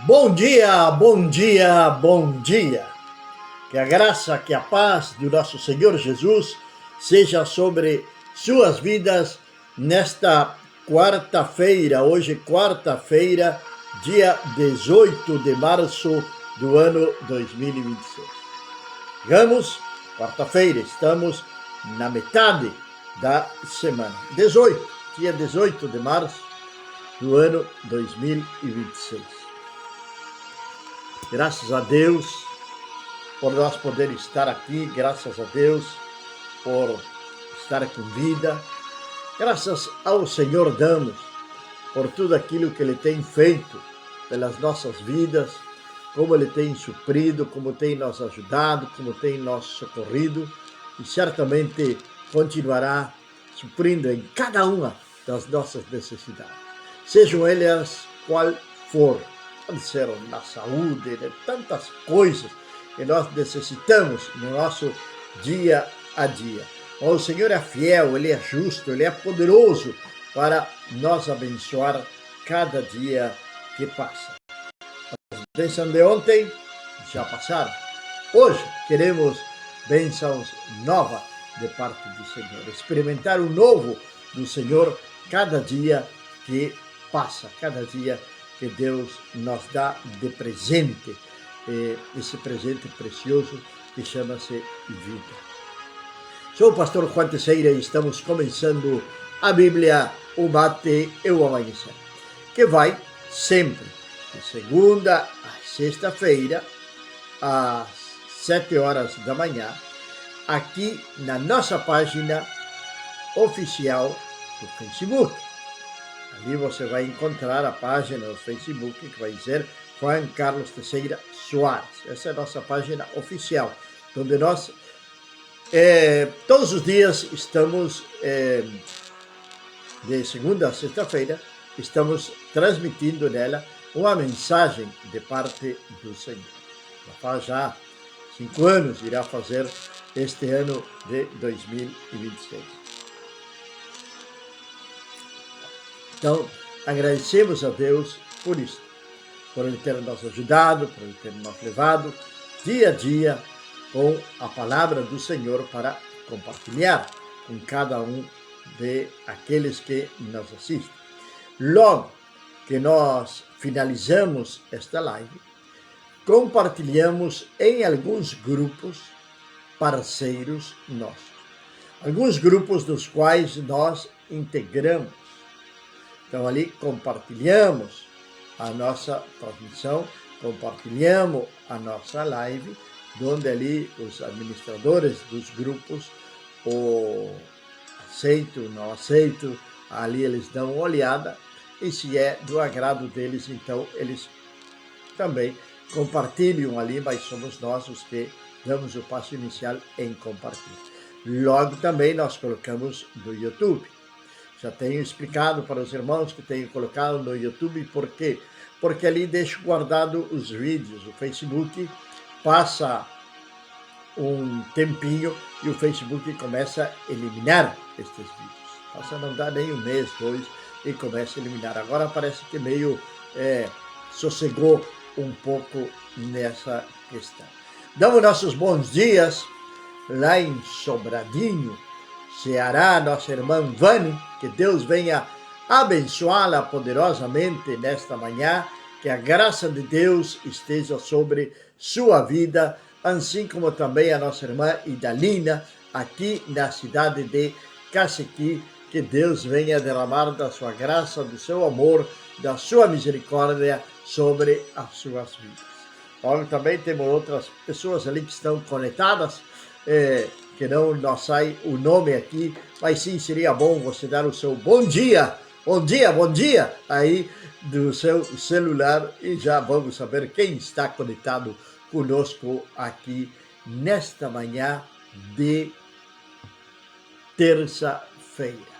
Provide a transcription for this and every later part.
Bom dia, bom dia, bom dia. Que a graça, que a paz do nosso Senhor Jesus seja sobre suas vidas nesta quarta-feira. Hoje, quarta-feira, dia 18 de março do ano 2026. Chegamos, quarta-feira, estamos na metade da semana. Dia 18 de março do ano 2026. Graças a Deus por nós poder estar aqui, graças a Deus por estar com vida. Graças ao Senhor damos por tudo aquilo que Ele tem feito pelas nossas vidas, como Ele tem suprido, como tem nos ajudado, como tem nos socorrido e certamente continuará suprindo em cada uma das nossas necessidades, sejam elas qual for. Pode ser na saúde, de tantas coisas que nós necessitamos no nosso dia a dia. O Senhor é fiel, Ele é justo, Ele é poderoso para nos abençoar cada dia que passa. As bênçãos de ontem já passaram. Hoje queremos bênçãos novas de parte do Senhor. Experimentar o novo do Senhor cada dia que passa, cada dia que Deus nos dá de presente, esse presente precioso que chama-se vida. Sou o pastor Juan Teixeira e estamos começando a Bíblia, o Mate e o Amanhecer, que vai sempre de segunda a sexta-feira, às 7 horas da manhã, aqui na nossa página oficial do Facebook. Ali você vai encontrar a página no Facebook que vai dizer Juan Carlos Teixeira Soares. Essa é a nossa página oficial, onde nós todos os dias estamos, de segunda a sexta-feira, estamos transmitindo nela uma mensagem de parte do Senhor. Já faz já 5 anos, irá fazer este ano de 2026. Então, agradecemos a Deus por isso, por Ele ter nos ajudado, por Ele ter nos levado dia a dia com a palavra do Senhor para compartilhar com cada um de aqueles que nos assistem. Logo que nós finalizamos esta live, compartilhamos em alguns grupos parceiros nossos, alguns grupos dos quais nós integramos. Então, ali compartilhamos a nossa transmissão, compartilhamos a nossa live, onde ali os administradores dos grupos, aceito, não aceito, ali eles dão uma olhada, e se é do agrado deles, então eles também compartilham ali, mas somos nós os que damos o passo inicial em compartilhar. Logo também nós colocamos no YouTube. Já tenho explicado para os irmãos que tenho colocado no YouTube por quê? Porque ali deixo guardado os vídeos. O Facebook passa um tempinho e o Facebook começa a eliminar estes vídeos. Passa a não dar nem 1 mês, 2 e começa a eliminar. Agora parece que meio sossegou um pouco nessa questão. Damos nossos bons dias lá em Sobradinho, Ceará, nossa irmã Vani, que Deus venha abençoá-la poderosamente nesta manhã, que a graça de Deus esteja sobre sua vida, assim como também a nossa irmã Idalina, aqui na cidade de Cacequi, que Deus venha derramar da sua graça, do seu amor, da sua misericórdia sobre as suas vidas. Logo também temos outras pessoas ali que estão conectadas, que não nos sai o nome aqui, mas sim seria bom você dar o seu bom dia aí do seu celular e já vamos saber quem está conectado conosco aqui nesta manhã de terça-feira.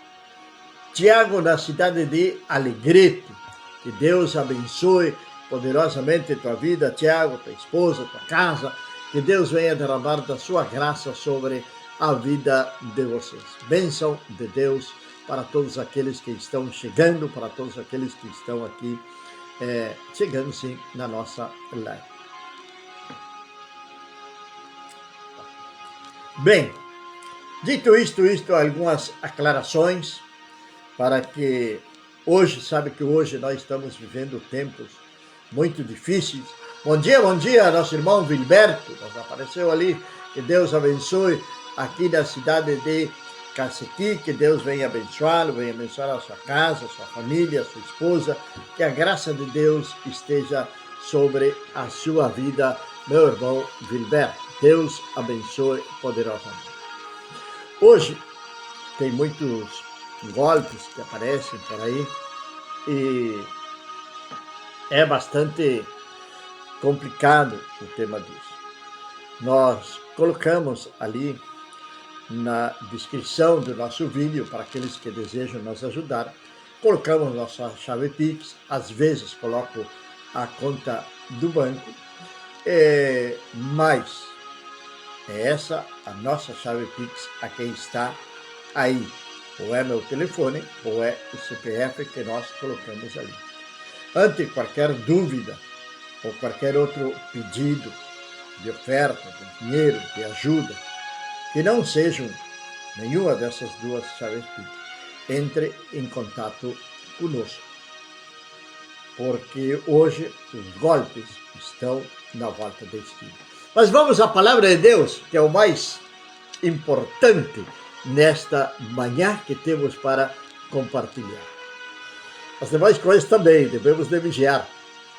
Tiago, na cidade de Alegrete, que Deus abençoe poderosamente tua vida, Tiago, tua esposa, tua casa, que Deus venha derramar da sua graça sobre a vida de vocês. Bênção de Deus para todos aqueles que estão chegando, para todos aqueles que estão aqui chegando sim na nossa live. Bem, dito isto, algumas aclarações para que hoje, sabe que hoje nós estamos vivendo tempos muito difíceis. Bom dia, nosso irmão Vilberto, nos apareceu ali, que Deus abençoe aqui na cidade de Cacequi, que Deus venha abençoá-lo, venha abençoar a sua casa, a sua família, a sua esposa, que a graça de Deus esteja sobre a sua vida, meu irmão Vilberto. Deus abençoe poderosamente. Hoje tem muitos golpes que aparecem por aí e é bastante complicado o tema disso. Nós colocamos ali na descrição do nosso vídeo, para aqueles que desejam nos ajudar, colocamos nossa chave Pix, às vezes coloco a conta do banco, mas é essa a nossa chave Pix, a quem está aí. Ou é meu telefone, ou é o CPF que nós colocamos ali. Ante qualquer dúvida, ou qualquer outro pedido de oferta, de dinheiro, de ajuda, que não sejam nenhuma dessas duas chaves Pix, entre em contato conosco. Porque hoje os golpes estão na volta da esquina. Mas vamos à palavra de Deus, que é o mais importante nesta manhã que temos para compartilhar. As demais coisas também, devemos de vigiar.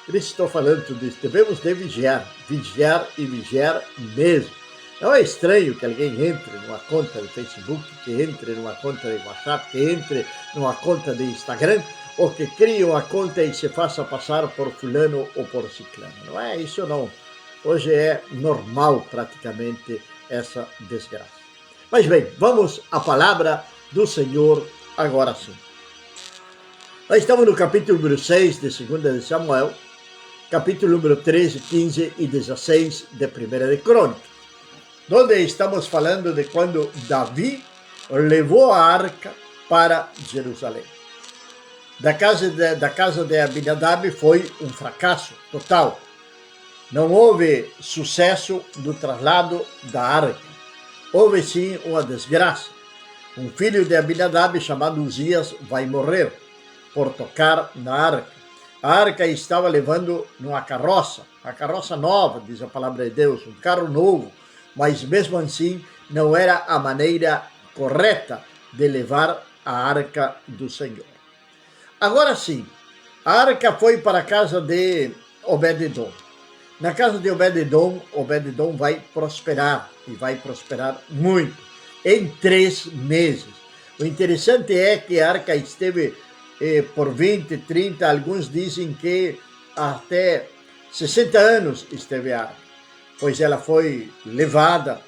Por isso estou falando tudo isso, devemos de vigiar e vigiar mesmo. Não é estranho que alguém entre numa conta de Facebook, que entre numa conta de WhatsApp, que entre numa conta de Instagram, ou que crie uma conta e se faça passar por fulano ou por ciclano. Não é isso não. Hoje é normal praticamente essa desgraça. Mas bem, vamos à palavra do Senhor agora sim. Nós estamos no capítulo número 6 de 2 de Samuel, capítulo número 13, 15 e 16 de 1 de Crônicas, onde estamos falando de quando Davi levou a arca para Jerusalém. Da casa de Abinadab foi um fracasso total. Não houve sucesso do traslado da arca. Houve sim uma desgraça. Um filho de Abinadab chamado Uzias vai morrer por tocar na arca. A arca estava levando numa carroça, uma carroça nova, diz a palavra de Deus, um carro novo, mas mesmo assim não era a maneira correta de levar a arca do Senhor. Agora sim, a arca foi para a casa de Obed-edom. Na casa de Obed-edom, Obed-edom vai prosperar, e vai prosperar muito, em 3 meses. O interessante é que a arca esteve por 20, 30, alguns dizem que até 60 anos esteve a arca, pois ela foi levada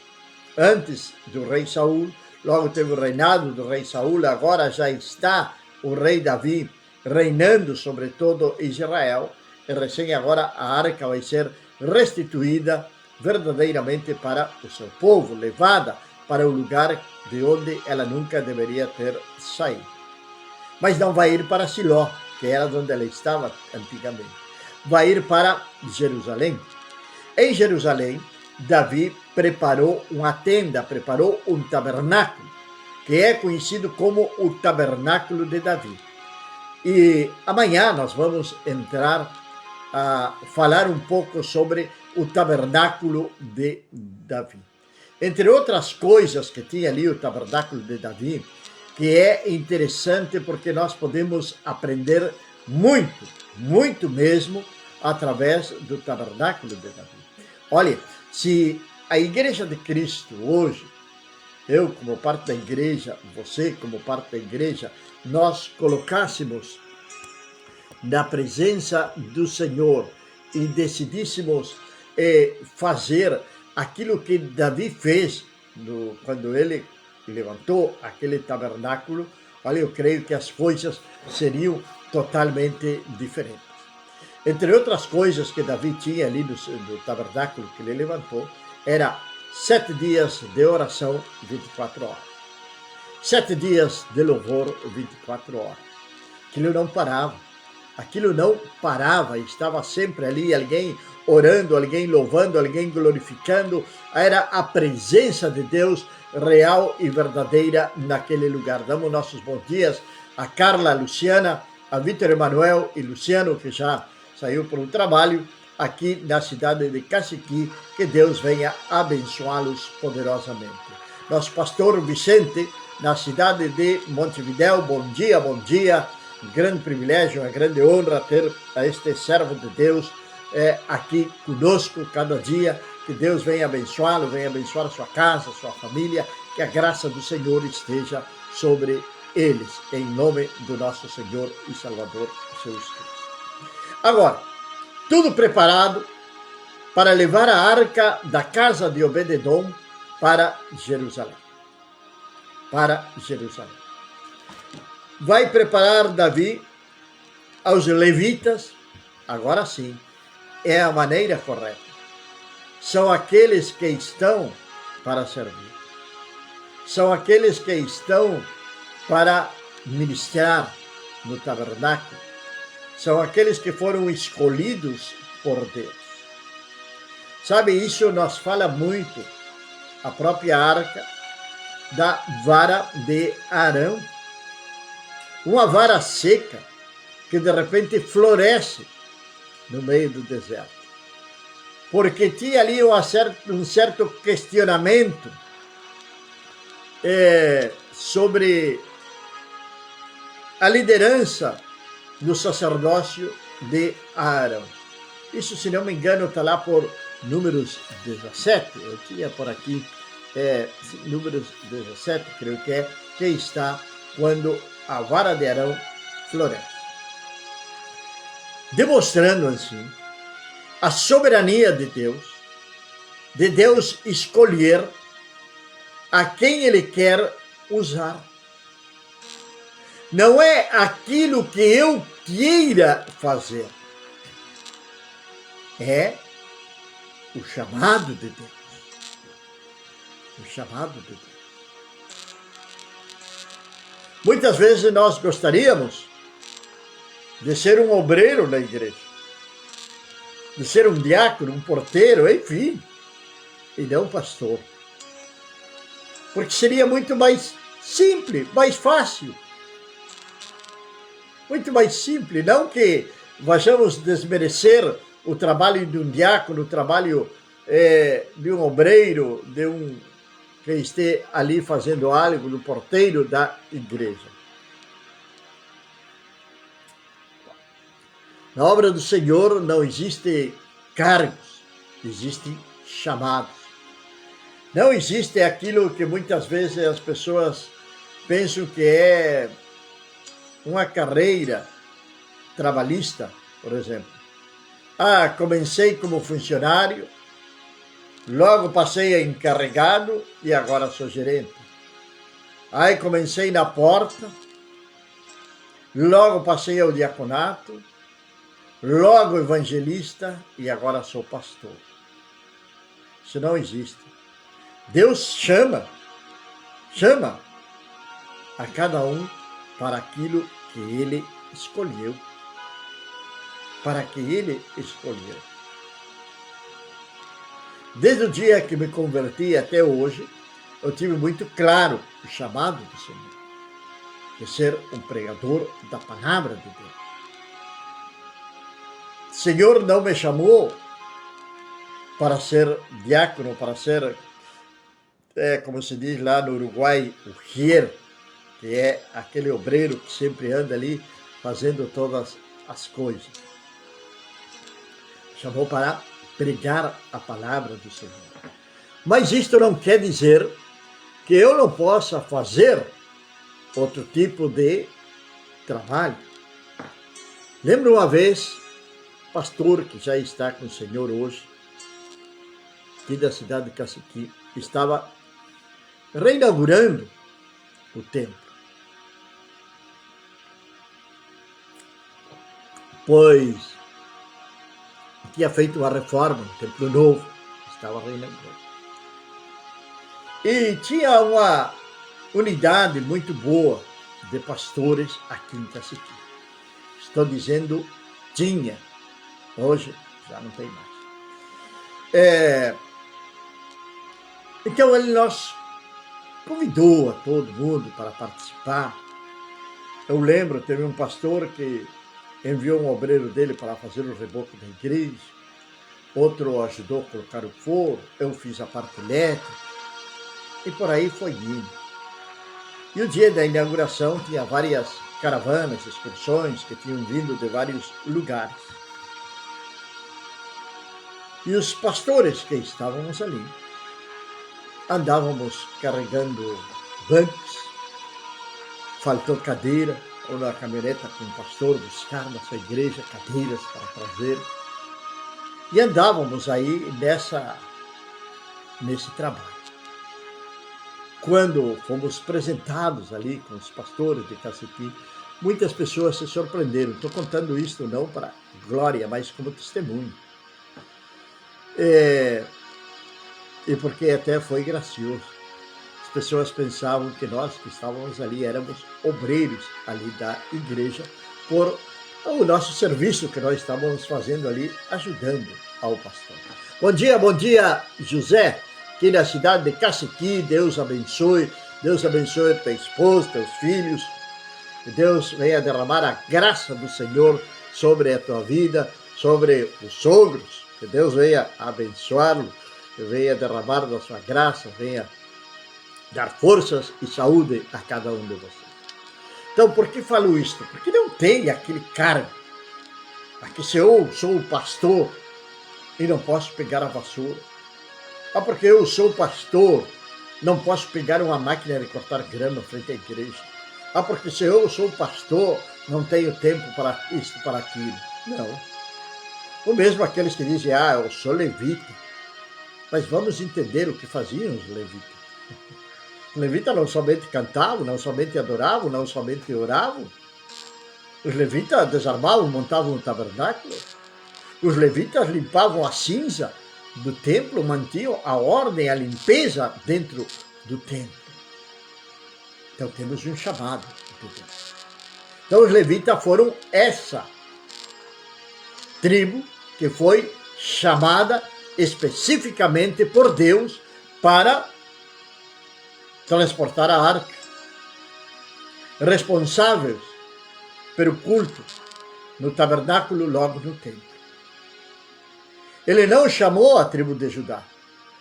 antes do rei Saul, logo teve o reinado do rei Saul, agora já está o rei Davi reinando sobre todo Israel, e recém agora a arca vai ser restituída verdadeiramente para o seu povo, levada para o lugar de onde ela nunca deveria ter saído. Mas não vai ir para Siló, que era onde ela estava antigamente. Vai ir para Jerusalém. Em Jerusalém, Davi preparou uma tenda, preparou um tabernáculo, que é conhecido como o tabernáculo de Davi. E amanhã nós vamos entrar a falar um pouco sobre o tabernáculo de Davi. Entre outras coisas que tinha ali o tabernáculo de Davi, que é interessante porque nós podemos aprender muito, muito mesmo, através do tabernáculo de Davi. Olha, se a Igreja de Cristo hoje, eu como parte da igreja, você como parte da igreja, nós colocássemos na presença do Senhor e decidíssemos fazer aquilo que Davi fez quando ele levantou aquele tabernáculo, olha, eu creio que as coisas seriam totalmente diferentes. Entre outras coisas que Davi tinha ali no tabernáculo que ele levantou, era 7 dias de oração, 24 horas. 7 dias de louvor, 24 horas. Que ele não parava. Aquilo não parava, estava sempre ali, alguém orando, alguém louvando, alguém glorificando. Era a presença de Deus real e verdadeira naquele lugar. Damos nossos bons dias a Carla, a Luciana, a Vitor Emanuel e Luciano, que já saiu para o trabalho, aqui na cidade de Caciqui. Que Deus venha abençoá-los poderosamente. Nosso pastor Vicente, na cidade de Montevidéu, bom dia, bom dia. Um grande privilégio, uma grande honra ter a este servo de Deus aqui conosco cada dia. Que Deus venha abençoá-lo, venha abençoar a sua casa, a sua família, que a graça do Senhor esteja sobre eles, em nome do nosso Senhor e Salvador Jesus Cristo. Agora, tudo preparado para levar a arca da casa de Obed-edom para Jerusalém. Para Jerusalém. Vai preparar Davi aos levitas, agora sim, é a maneira correta. São aqueles que estão para servir. São aqueles que estão para ministrar no tabernáculo. São aqueles que foram escolhidos por Deus. Sabe, isso nos fala muito a própria arca da vara de Arão. Uma vara seca que de repente floresce no meio do deserto. Porque tinha ali um certo questionamento sobre a liderança do sacerdócio de Arão. Isso, se não me engano, está lá por Números 17. Eu tinha por aqui Números 17, creio que está quando a vara de Arão floresce. Demonstrando assim a soberania de Deus escolher a quem ele quer usar. Não é aquilo que eu queira fazer, é o chamado de Deus. O chamado de Deus. Muitas vezes nós gostaríamos de ser um obreiro na igreja, de ser um diácono, um porteiro, enfim, e não pastor. Porque seria muito mais simples, mais fácil. Muito mais simples, não que vajamos desmerecer o trabalho de um diácono, o trabalho de um obreiro, de um que esteja ali fazendo algo, do porteiro da igreja. Na obra do Senhor não existe cargos, existem chamados. Não existe aquilo que muitas vezes as pessoas pensam que é uma carreira trabalhista, por exemplo. Comecei como funcionário, logo passei a encarregado e agora sou gerente. Comecei na porta, logo passei ao diaconato, logo evangelista e agora sou pastor. Isso não existe. Deus chama a cada um para aquilo que ele escolheu. Para que ele escolheu. Desde o dia que me converti até hoje, eu tive muito claro o chamado do Senhor, de ser um pregador da palavra de Deus. O Senhor não me chamou para ser diácono, para ser, como se diz lá no Uruguai, o rier, que é aquele obreiro que sempre anda ali fazendo todas as coisas. Chamou para pregar a palavra do Senhor. Mas isto não quer dizer que eu não possa fazer outro tipo de trabalho. Lembro uma vez, pastor que já está com o Senhor hoje, aqui da cidade de Caciqui, estava reinaugurando o templo. Pois tinha feito uma reforma, um templo novo, estava reinaugurando. E tinha uma unidade muito boa de pastores aqui em Caciqui. Estou dizendo tinha, hoje já não tem mais. Então ele nos convidou a todo mundo para participar. Eu lembro, teve um pastor que enviou um obreiro dele para fazer o reboco da igreja, outro ajudou a colocar o forro, eu fiz a parte elétrica, e por aí foi indo. E o dia da inauguração tinha várias caravanas, excursões que tinham vindo de vários lugares. E os pastores que estávamos ali, andávamos carregando bancos, faltou cadeira, ou na caminhoneta com o pastor buscar na sua igreja cadeiras para trazer. E andávamos aí nesse trabalho. Quando fomos apresentados ali com os pastores de Cacequi, muitas pessoas se surpreenderam. Estou contando isso não para glória, mas como testemunho. E porque até foi gracioso. As pessoas pensavam que nós que estávamos ali éramos obreiros ali da igreja por o nosso serviço que nós estávamos fazendo ali, ajudando ao pastor. Bom dia, José, aqui na cidade de Cacequi. Deus abençoe tua esposa, teus filhos. Que Deus venha derramar a graça do Senhor sobre a tua vida, sobre os sogros. Que Deus venha abençoá-lo, que venha derramar da sua graça, venha dar forças e saúde a cada um de vocês. Então, por que falo isto? Porque não tem aquele cargo. Aqui se eu sou o pastor e não posso pegar a vassoura. Porque eu sou pastor, não posso pegar uma máquina de cortar grama frente à igreja. Porque se eu sou pastor, não tenho tempo para isto, para aquilo. Não. Ou mesmo aqueles que dizem, eu sou levita. Mas vamos entender o que faziam os levitas. Os levitas não somente cantavam, não somente adoravam, não somente oravam. Os levitas desarmavam, montavam o tabernáculo. Os levitas limpavam a cinza do templo, mantinham a ordem, a limpeza dentro do templo. Então temos um chamado. Então os levitas foram essa tribo que foi chamada especificamente por Deus para transportar a arca, responsáveis pelo culto no tabernáculo, logo no templo. Ele não chamou a tribo de Judá,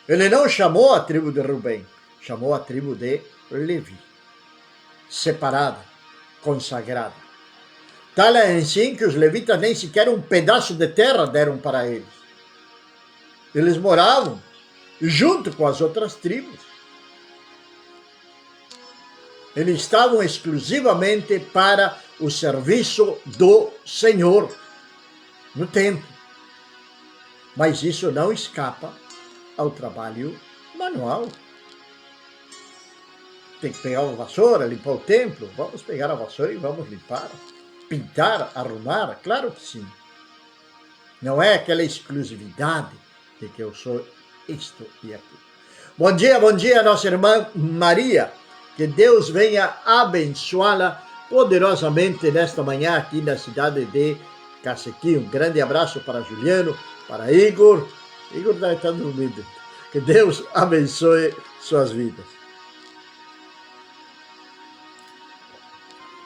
ele não chamou a tribo de Rubem, chamou a tribo de Levi, separada, consagrada. Tal é assim que os levitas nem sequer um pedaço de terra deram para eles. Eles moravam junto com as outras tribos. Eles estavam exclusivamente para o serviço do Senhor no templo. Mas isso não escapa ao trabalho manual. Tem que pegar uma vassoura, limpar o templo. Vamos pegar a vassoura e vamos limpar, pintar, arrumar. Claro que sim. Não é aquela exclusividade de que eu sou isto e aquilo. Bom dia, nossa irmã Maria. Que Deus venha abençoá-la poderosamente nesta manhã aqui na cidade de Cacequi. Um grande abraço para Juliano, para Igor. Igor deve estar dormindo. Que Deus abençoe suas vidas.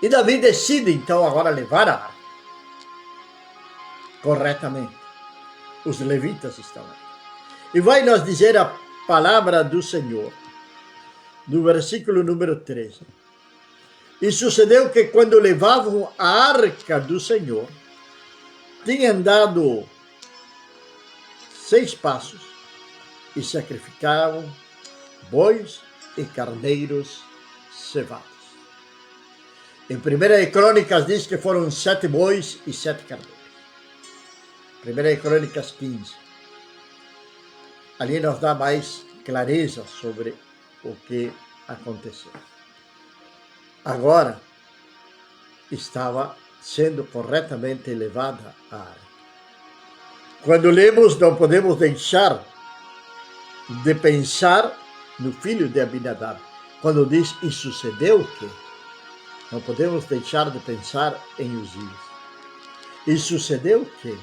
E Davi decide então agora levar a arca corretamente. Os levitas estão aí. E vai nos dizer a palavra do Senhor, no versículo número 13. E sucedeu que quando levavam a arca do Senhor, tinham dado 6 passos e sacrificavam bois e carneiros cevados. Em 1 Crônicas diz que foram 7 bois e 7 carneiros. 1 Crônicas 15. Ali nos dá mais clareza sobre o que aconteceu. Agora estava sendo corretamente levada a arca. Quando lemos, não podemos deixar de pensar no filho de Abinadab. Quando diz, e sucedeu o quê? Não podemos deixar de pensar em Uzias. E sucedeu que?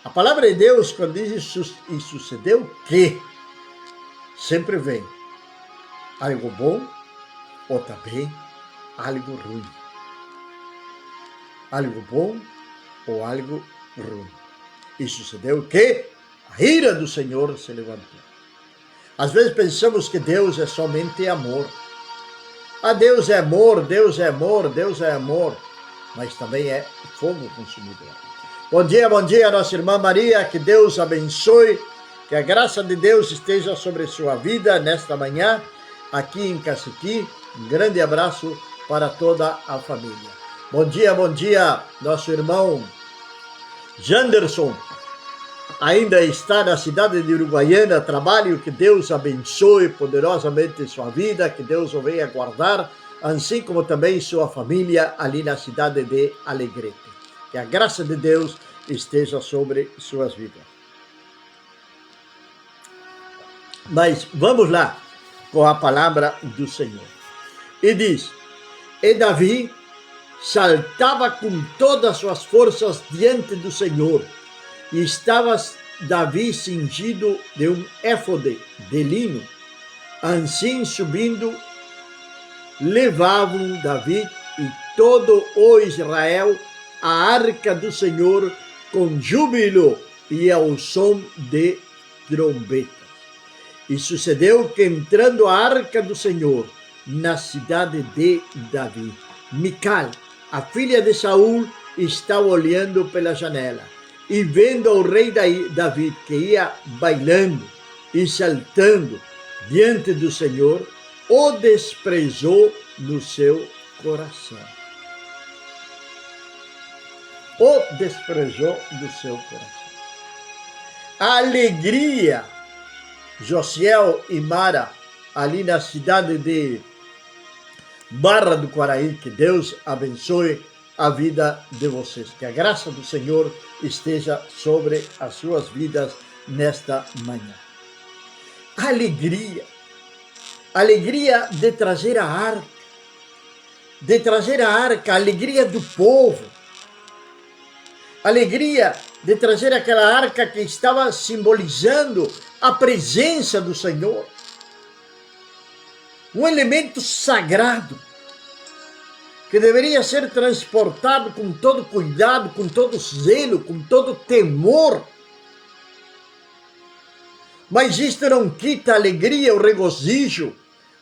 A palavra de Deus, quando diz e sucedeu que, sempre vem algo bom ou também algo ruim. Algo bom ou algo ruim. E sucedeu que a ira do Senhor se levantou. Às vezes pensamos que Deus é somente amor. Ah, Deus é amor, Deus é amor, Deus é amor. Mas também é fogo consumidor. Bom dia, nossa irmã Maria. Que Deus abençoe. Que a graça de Deus esteja sobre sua vida nesta manhã, aqui em Cacequi. Um grande abraço para toda a família. Bom dia, nosso irmão Janderson. Ainda está na cidade de Uruguaiana, trabalho, que Deus abençoe poderosamente sua vida, que Deus o venha guardar, assim como também sua família ali na cidade de Alegrete. Que a graça de Deus esteja sobre suas vidas. Mas vamos lá com a palavra do Senhor. E diz, e Davi saltava com todas as suas forças diante do Senhor, e estava Davi cingido de um éfode de linho. Assim subindo, levavam Davi e todo o Israel a arca do Senhor com júbilo e ao som de trombetas. E sucedeu que, entrando a arca do Senhor na cidade de Davi, Mical, a filha de Saul, estava olhando pela janela, e vendo o rei Davi, que ia bailando e saltando diante do Senhor, o desprezou no seu coração. O desprezou do seu coração. A alegria, Josiel e Mara, ali na cidade de Barra do Quaraí, que Deus abençoe a vida de vocês. Que a graça do Senhor esteja sobre as suas vidas nesta manhã. Alegria de trazer a arca, a alegria do povo, alegria de trazer aquela arca que estava simbolizando a presença do Senhor, um elemento sagrado, que deveria ser transportado com todo cuidado, com todo zelo, com todo temor. Mas isto não quita a alegria, o regozijo,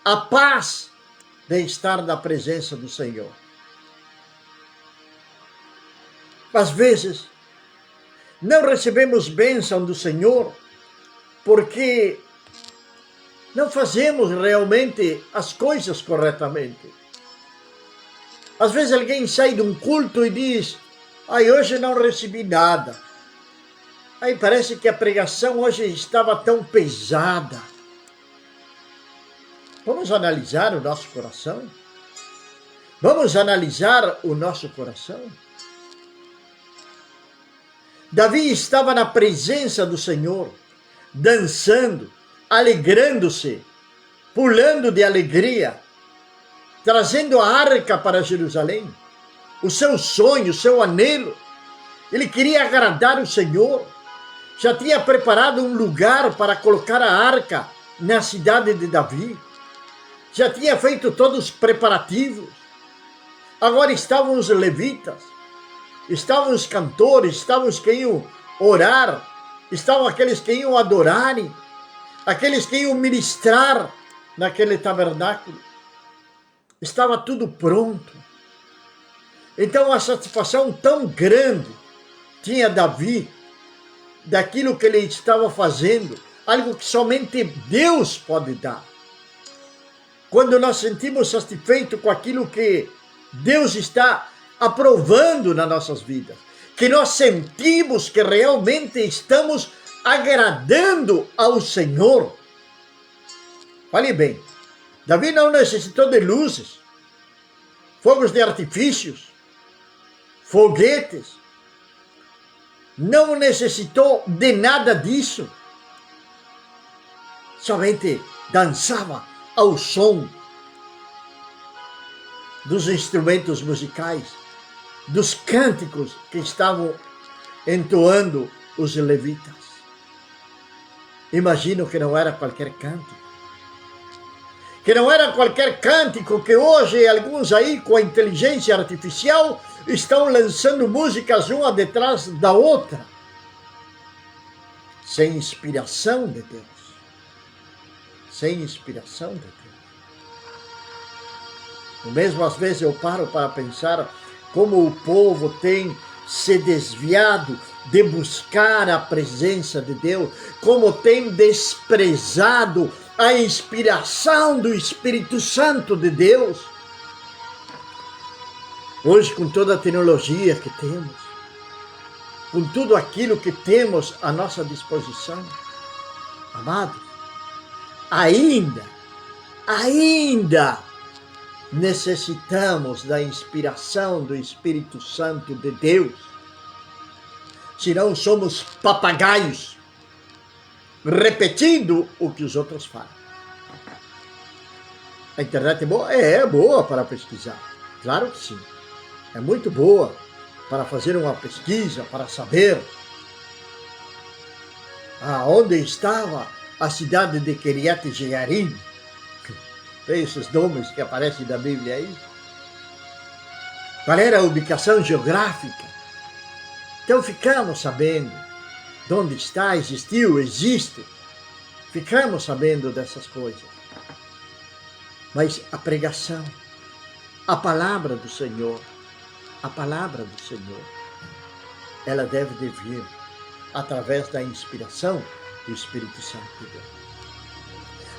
a paz de estar na presença do Senhor. Às vezes, não recebemos bênção do Senhor porque não fazemos realmente as coisas corretamente. Às vezes alguém sai de um culto e diz, hoje não recebi nada. Aí parece que a pregação hoje estava tão pesada. Vamos analisar o nosso coração? Vamos analisar o nosso coração? Davi estava na presença do Senhor, dançando, alegrando-se, pulando de alegria, trazendo a arca para Jerusalém, o seu sonho, o seu anelo. Ele queria agradar o Senhor, já tinha preparado um lugar para colocar a arca na cidade de Davi, já tinha feito todos os preparativos. Agora estavam os levitas, estavam os cantores, estavam os que iam orar, estavam aqueles que iam adorar, aqueles que iam ministrar naquele tabernáculo. Estava tudo pronto. Então a satisfação tão grande tinha Davi daquilo que ele estava fazendo, algo que somente Deus pode dar. Quando nós sentimos satisfeito com aquilo que Deus está aprovando nas nossas vidas, que nós sentimos que realmente estamos agradando ao Senhor. Fale bem, Davi não necessitou de luzes, fogos de artifícios, foguetes, não necessitou de nada disso, somente dançava ao som dos instrumentos musicais, dos cânticos que estavam entoando os levitas. Imagino que não era qualquer cântico. Que não era qualquer cântico que hoje alguns aí com a inteligência artificial estão lançando músicas uma detrás da outra, sem inspiração de Deus. Sem inspiração de Deus. Mesmo às vezes eu paro para pensar como o povo tem se desviado de buscar a presença de Deus, como tem desprezado a inspiração do Espírito Santo de Deus. Hoje, com toda a tecnologia que temos, com tudo aquilo que temos à nossa disposição, amados, ainda necessitamos da inspiração do Espírito Santo de Deus. Senão somos papagaios, repetindo o que os outros falam. A internet é boa? É boa para pesquisar. Claro que sim. É muito boa para fazer uma pesquisa, para saber aonde estava a cidade de Kiriat Jearim. Tem esses nomes que aparecem na Bíblia aí. Qual era a ubicação geográfica? Então ficamos sabendo de onde está, existiu, existe. Ficamos sabendo dessas coisas. Mas a pregação, a palavra do Senhor, ela deve vir através da inspiração do Espírito Santo de Deus.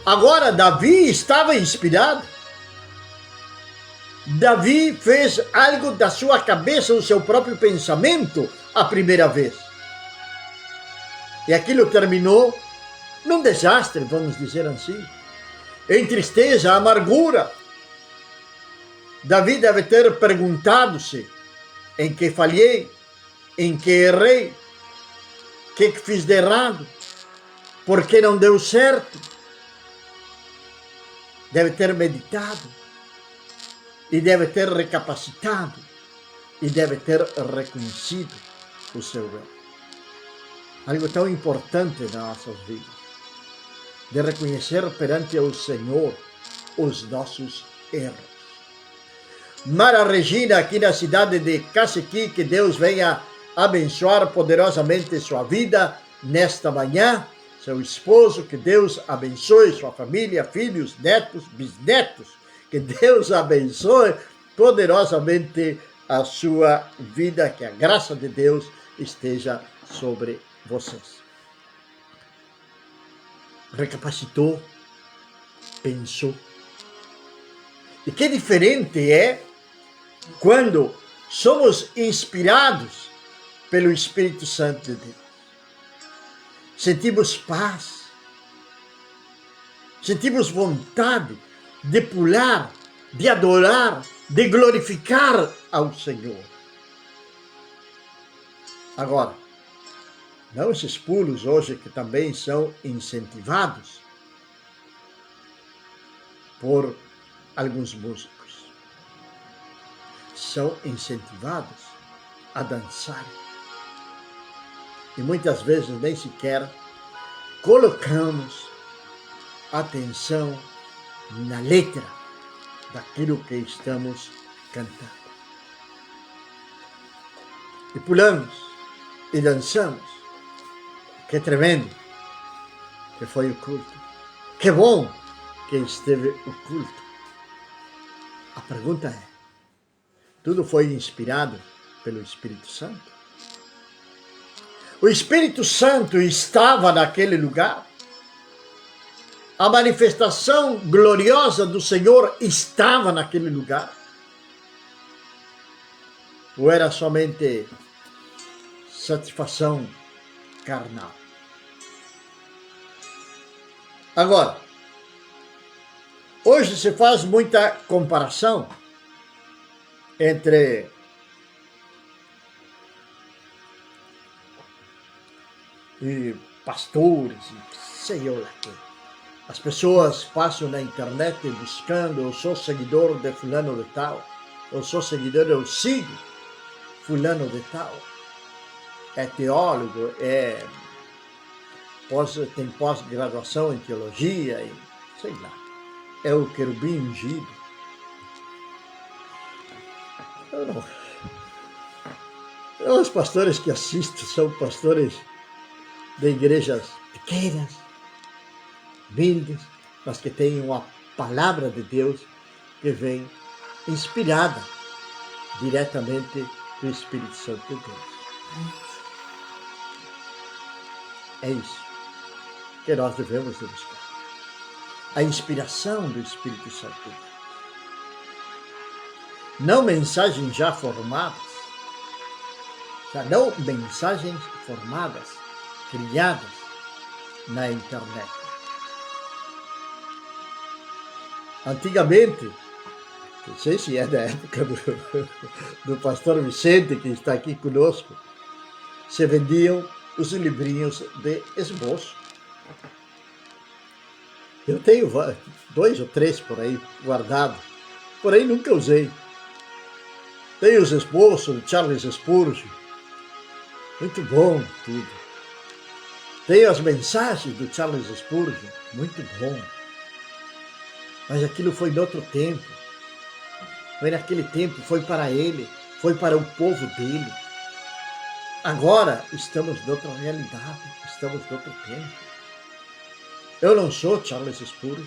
Agora, Davi estava inspirado. Davi fez algo da sua cabeça, o seu próprio pensamento, a primeira vez. E aquilo terminou num desastre, vamos dizer assim. Em tristeza, amargura. Davi deve ter perguntado-se em que falhei, em que errei, o que fiz de errado, por que não deu certo. Deve ter meditado, e deve ter recapacitado, e deve ter reconhecido o seu erro. Algo tão importante nas nossas vidas, de reconhecer perante o Senhor os nossos erros. Mara Regina, aqui na cidade de Cacequi, que Deus venha abençoar poderosamente sua vida nesta manhã. Seu esposo, que Deus abençoe sua família, filhos, netos, bisnetos, que Deus abençoe poderosamente a sua vida, que a graça de Deus esteja sobre vocês. Recapacitou, pensou. E que diferente é quando somos inspirados pelo Espírito Santo de Deus. Sentimos paz, sentimos vontade de pular, de adorar, de glorificar ao Senhor. Agora, não esses pulos hoje que também são incentivados por alguns músicos. São incentivados a dançar. E muitas vezes nem sequer colocamos atenção na letra daquilo que estamos cantando. E pulamos e dançamos. Que tremendo que foi o culto. Que bom que esteve o culto. A pergunta é, tudo foi inspirado pelo Espírito Santo? O Espírito Santo estava naquele lugar? A manifestação gloriosa do Senhor estava naquele lugar? Ou era somente satisfação carnal? Agora, hoje se faz muita comparação entre pastores, sei eu lá quem. As pessoas passam na internet buscando, eu sou seguidor de fulano de tal, eu sou seguidor, eu sigo fulano de tal, é teólogo, tem pós-graduação em teologia, e sei lá, é o querubim ungido. Eu não. Os pastores que assisto são pastores de igrejas pequenas, humildes, mas que têm uma palavra de Deus que vem inspirada diretamente do Espírito Santo de Deus. É isso que nós devemos de buscar. A inspiração do Espírito Santo de Deus. Não mensagens já formadas, não mensagens formadas, criadas na internet. Antigamente, não sei se é da época do pastor Vicente, que está aqui conosco, se vendiam os livrinhos de esboço. Eu tenho 2 ou 3 por aí guardados, porém nunca usei. Tenho os esboços de Charles Spurgeon, muito bom tudo. Tenho as mensagens do Charles Spurgeon, muito bom. Mas aquilo foi em outro tempo. Foi naquele tempo, foi para ele, foi para o povo dele. Agora estamos em outra realidade, estamos em outro tempo. Eu não sou Charles Spurgeon.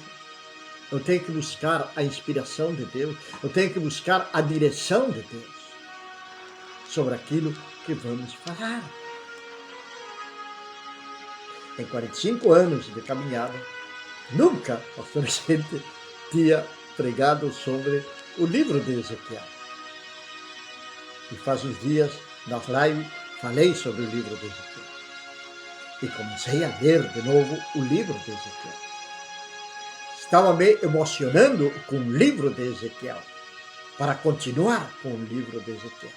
Eu tenho que buscar a inspiração de Deus. Eu tenho que buscar a direção de Deus sobre aquilo que vamos falar. Em 45 anos de caminhada, nunca o pastor Vicente tinha pregado sobre o livro de Ezequiel. E faz uns dias, na live, falei sobre o livro de Ezequiel. E comecei a ler de novo o livro de Ezequiel. Estava me emocionando com o livro de Ezequiel, para continuar com o livro de Ezequiel.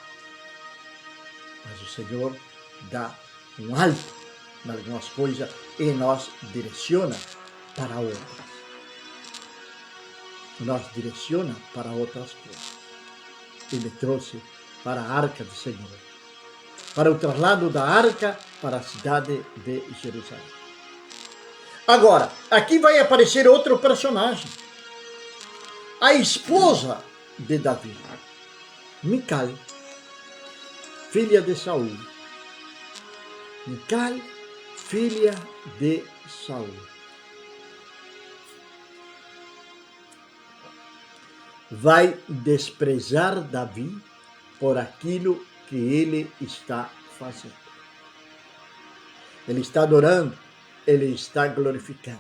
Mas o Senhor dá um alto em algumas coisas e nos direciona para outras. Nos direciona para outras coisas. E me trouxe para a arca do Senhor, para o traslado da arca para a cidade de Jerusalém. Agora, aqui vai aparecer outro personagem. A esposa de Davi, Mical, filha de Saul. Mical, filha de Saul. Vai desprezar Davi por aquilo que ele está fazendo. Ele está adorando, ele está glorificando.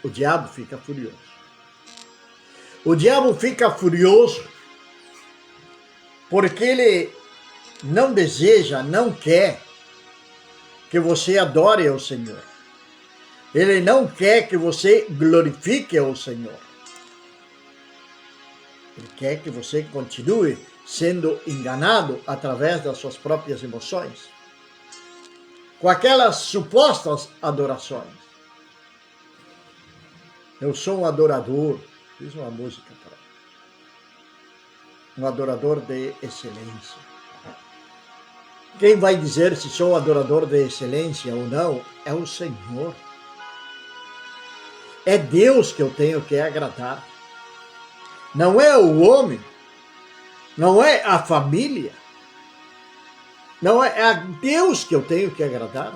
O diabo fica furioso. O diabo fica furioso porque ele não deseja, não quer que você adore ao Senhor. Ele não quer que você glorifique ao Senhor. Ele quer que você continue sendo enganado através das suas próprias emoções, com aquelas supostas adorações. Eu sou um adorador, fiz uma música para um adorador de excelência. Quem vai dizer se sou adorador de excelência ou não é o Senhor. É Deus que eu tenho que agradar. Não é o homem, não é a família, não é a Deus que eu tenho que agradar.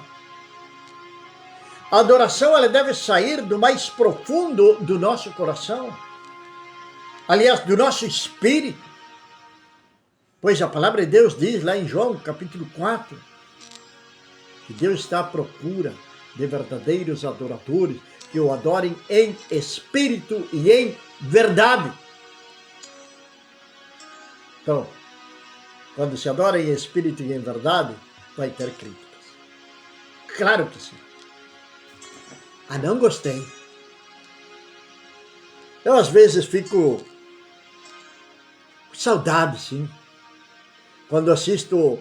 A adoração ela deve sair do mais profundo do nosso coração, aliás, do nosso espírito, pois a palavra de Deus diz lá em João, capítulo 4, que Deus está à procura de verdadeiros adoradores que o adorem em espírito e em verdade. Então, quando se adora em espírito e em verdade, vai ter críticas. Claro que sim. Ah, não gostei. Eu às vezes fico com saudade, sim, quando assisto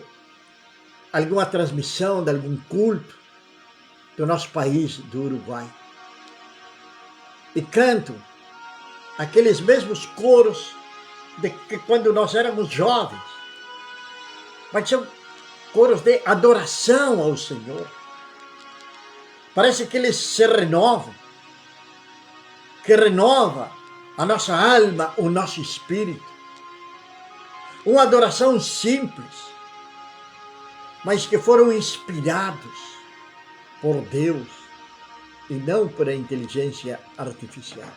alguma transmissão de algum culto do nosso país, do Uruguai, e canto aqueles mesmos coros de que quando nós éramos jovens, mas são coros de adoração ao Senhor. Parece que eles se renovam, que renova a nossa alma, o nosso espírito. Uma adoração simples, mas que foram inspirados por Deus e não por a inteligência artificial.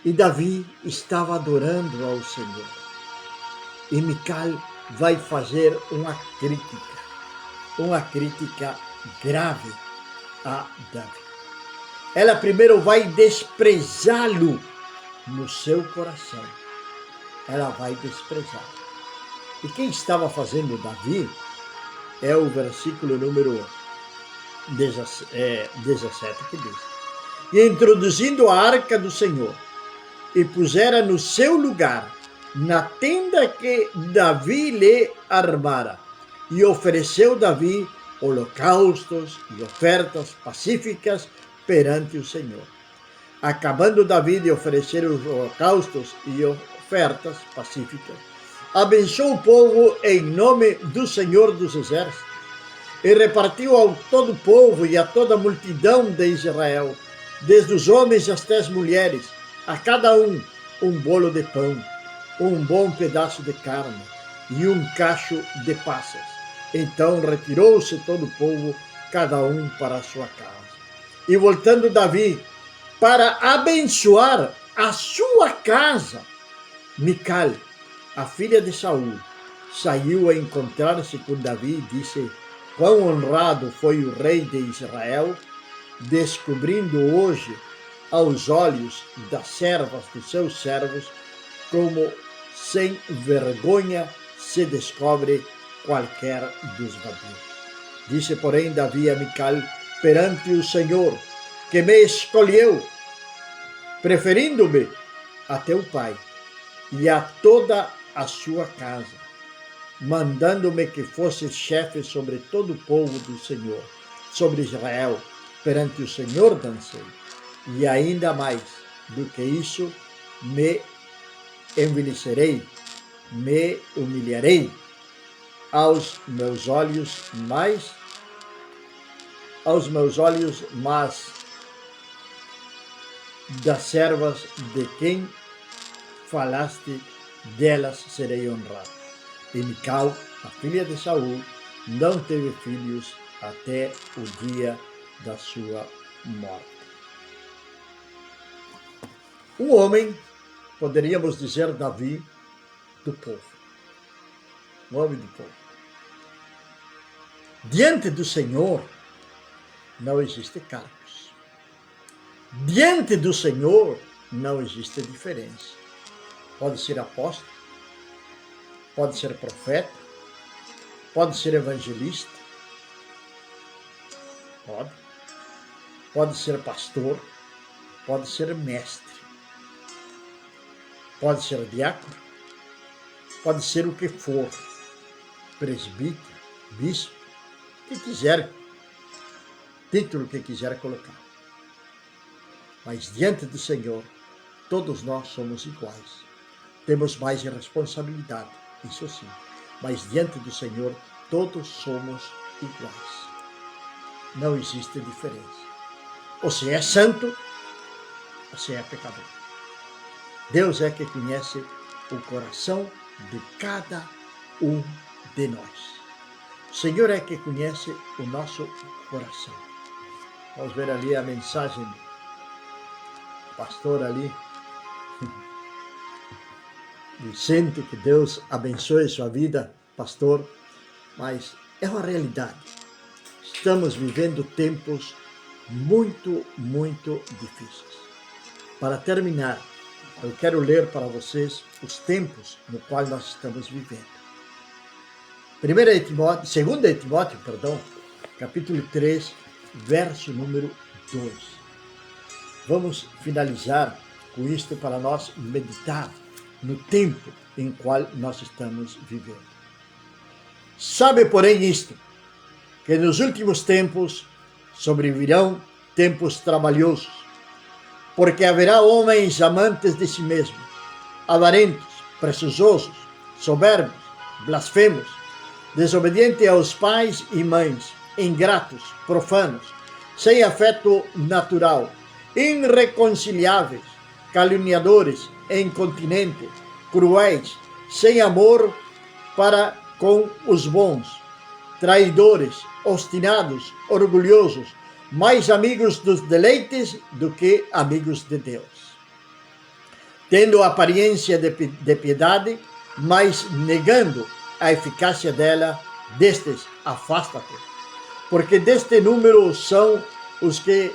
E Davi estava adorando ao Senhor. E Mical vai fazer uma crítica grave a Davi. Ela primeiro vai desprezá-lo no seu coração. Ela vai desprezá-lo. E quem estava fazendo Davi é o versículo número 17 que diz: E introduzindo a arca do Senhor, e pusera no seu lugar, na tenda que Davi lhe armara, e ofereceu Davi holocaustos e ofertas pacíficas perante o Senhor. Acabando Davi de oferecer os holocaustos e ofertas pacíficas, abençoou o povo em nome do Senhor dos Exércitos, e repartiu ao todo o povo e a toda a multidão de Israel, desde os homens até as mulheres, a cada um bolo de pão, um bom pedaço de carne e um cacho de passas. Então retirou-se todo o povo, cada um para a sua casa. E voltando Davi para abençoar a sua casa, Mical, a filha de Saul, saiu a encontrar-se com Davi e disse: Quão honrado foi o rei de Israel, descobrindo hoje aos olhos das servas dos seus servos, como sem vergonha se descobre qualquer dos vadios. Disse, porém, Davi a Mical perante o Senhor, que me escolheu, preferindo-me a teu pai e a toda a sua casa, mandando-me que fosse chefe sobre todo o povo do Senhor, sobre Israel, perante o Senhor dancei. E ainda mais do que isso, me envelhecerei, me humilharei aos meus olhos, mas das servas de quem falaste, delas serei honrado. E Mical, a filha de Saul, não teve filhos até o dia da sua morte. Um homem, poderíamos dizer Davi, do povo. Um homem do povo. Diante do Senhor não existe cargos. Diante do Senhor não existe diferença. Pode ser apóstolo, pode ser profeta, pode ser evangelista, pode ser pastor, pode ser mestre, pode ser diácono, pode ser o que for, presbítero, bispo, o que quiser, título que quiser colocar. Mas diante do Senhor, todos nós somos iguais. Temos mais responsabilidade, isso sim. Mas diante do Senhor, todos somos iguais. Não existe diferença. Ou se é santo, ou se é pecador. Deus é que conhece o coração de cada um de nós. O Senhor é que conhece o nosso coração. Vamos ver ali a mensagem do pastor ali. Vicente, que Deus abençoe sua vida, pastor. Mas é uma realidade. Estamos vivendo tempos muito, muito difíceis. Para terminar, eu quero ler para vocês os tempos no qual nós estamos vivendo. 2 Timóteo, capítulo 3, verso número 2. Vamos finalizar com isto para nós meditar no tempo em qual nós estamos vivendo. Sabe, porém, isto, que nos últimos tempos sobrevirão tempos trabalhosos, porque haverá homens amantes de si mesmos, avarentos, presunçosos, soberbos, blasfemos, desobedientes aos pais e mães, ingratos, profanos, sem afeto natural, irreconciliáveis, caluniadores, incontinentes, cruéis, sem amor para com os bons, traidores, obstinados, orgulhosos, mais amigos dos deleites do que amigos de Deus. Tendo aparência de piedade, mas negando a eficácia dela, destes afasta-te, porque deste número são os que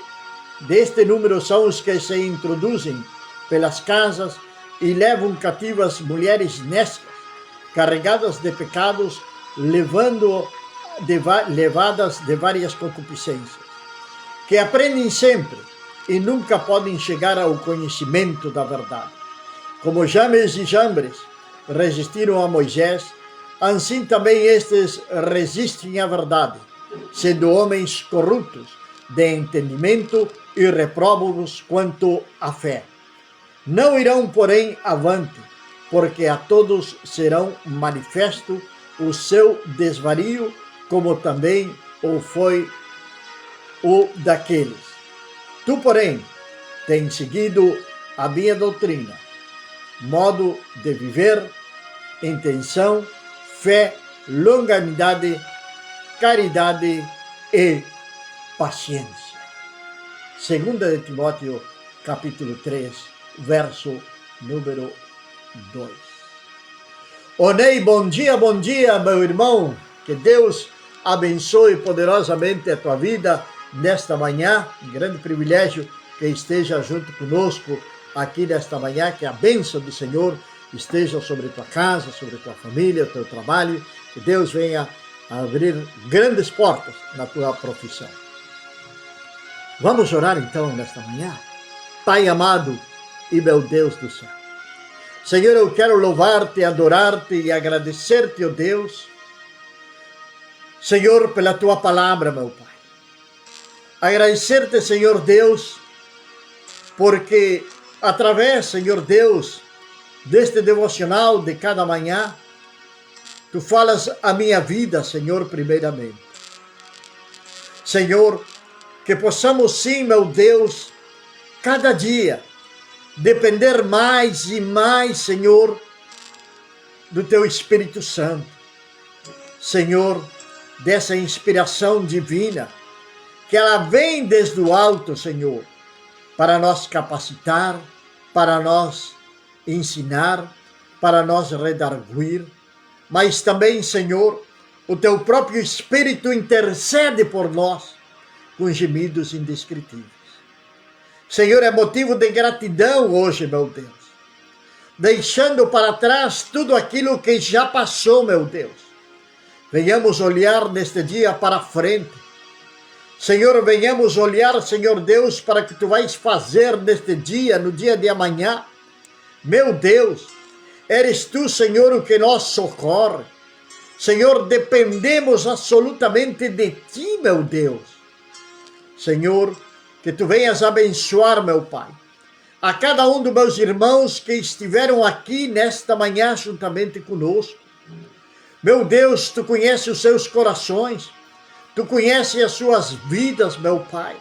se introduzem pelas casas e levam cativas mulheres néscias, carregadas de pecados, levadas de várias concupiscências, que aprendem sempre e nunca podem chegar ao conhecimento da verdade. Como James e Jambres resistiram a Moisés, assim também estes resistem à verdade, sendo homens corruptos de entendimento e repróbavos quanto à fé. Não irão, porém, avante, porque a todos serão manifesto o seu desvario, como também o foi o daqueles. Tu, porém, tens seguido a minha doutrina, modo de viver, intenção, fé, longanimidade, caridade e paciência. 2 Timóteo, capítulo 3, verso número 2. Onei, bom dia, meu irmão. Que Deus abençoe poderosamente a tua vida nesta manhã. Um grande privilégio que esteja junto conosco aqui nesta manhã. Que a bênção do Senhor esteja sobre tua casa, sobre tua família, teu trabalho. Que Deus venha abrir grandes portas na tua profissão. Vamos orar então nesta manhã. Pai amado e meu Deus do céu, Senhor, eu quero louvar-te, adorar-te e agradecer-te, ó Deus, Senhor, pela tua palavra, meu Pai. Agradecer-te, Senhor Deus, porque através, Senhor Deus, deste devocional de cada manhã, tu falas a minha vida, Senhor, primeiramente. Senhor, que possamos sim, meu Deus, cada dia, depender mais e mais, Senhor, do Teu Espírito Santo. Senhor, dessa inspiração divina, que ela vem desde o alto, Senhor, para nos capacitar, para nos ensinar, para nos redarguir, mas também, Senhor, o Teu próprio Espírito intercede por nós com gemidos indescritíveis. Senhor, é motivo de gratidão hoje, meu Deus, deixando para trás tudo aquilo que já passou, meu Deus. Venhamos olhar neste dia para frente. Senhor, venhamos olhar, Senhor Deus, para o que Tu vais fazer neste dia, no dia de amanhã. Meu Deus, eres Tu, Senhor, o que nos socorre. Senhor, dependemos absolutamente de Ti, meu Deus. Senhor, que Tu venhas abençoar, meu Pai, a cada um dos meus irmãos que estiveram aqui nesta manhã juntamente conosco. Meu Deus, Tu conheces os seus corações, Tu conheces as suas vidas, meu Pai.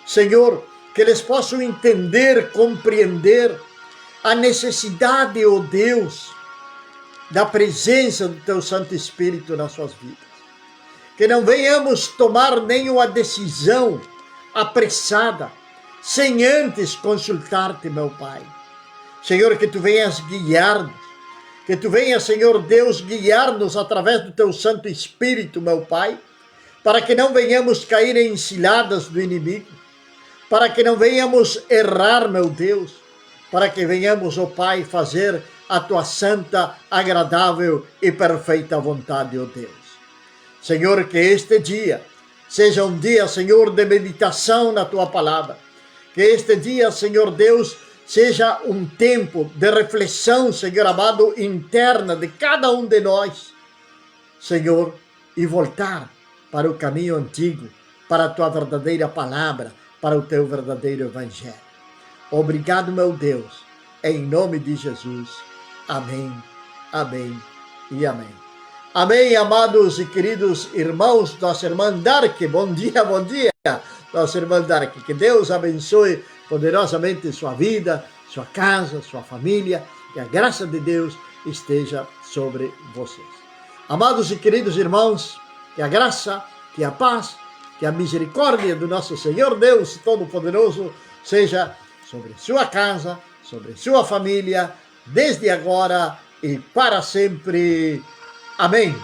Senhor, que eles possam entender, compreender a necessidade, ó Deus, da presença do Teu Santo Espírito nas suas vidas. Que não venhamos tomar nenhuma decisão apressada, sem antes consultar-te, meu Pai. Senhor, que Tu venhas guiar-nos, que Tu venhas, Senhor Deus, guiar-nos através do Teu Santo Espírito, meu Pai, para que não venhamos cair em ciladas do inimigo, para que não venhamos errar, meu Deus, para que venhamos, ó Pai, fazer a Tua santa, agradável e perfeita vontade, ó Deus. Senhor, que este dia seja um dia, Senhor, de meditação na Tua palavra. Que este dia, Senhor Deus, seja um tempo de reflexão, Senhor amado, interna de cada um de nós, Senhor, e voltar para o caminho antigo, para a Tua verdadeira palavra, para o Teu verdadeiro Evangelho. Obrigado, meu Deus, em nome de Jesus. Amém, amém e amém. Amém, amados e queridos irmãos, nossa irmã Dark, bom dia, nossa irmã Dark, que Deus abençoe poderosamente sua vida, sua casa, sua família, que a graça de Deus esteja sobre vocês. Amados e queridos irmãos, que a graça, que a paz, que a misericórdia do nosso Senhor Deus Todo-Poderoso seja sobre sua casa, sobre sua família, desde agora e para sempre. Amém.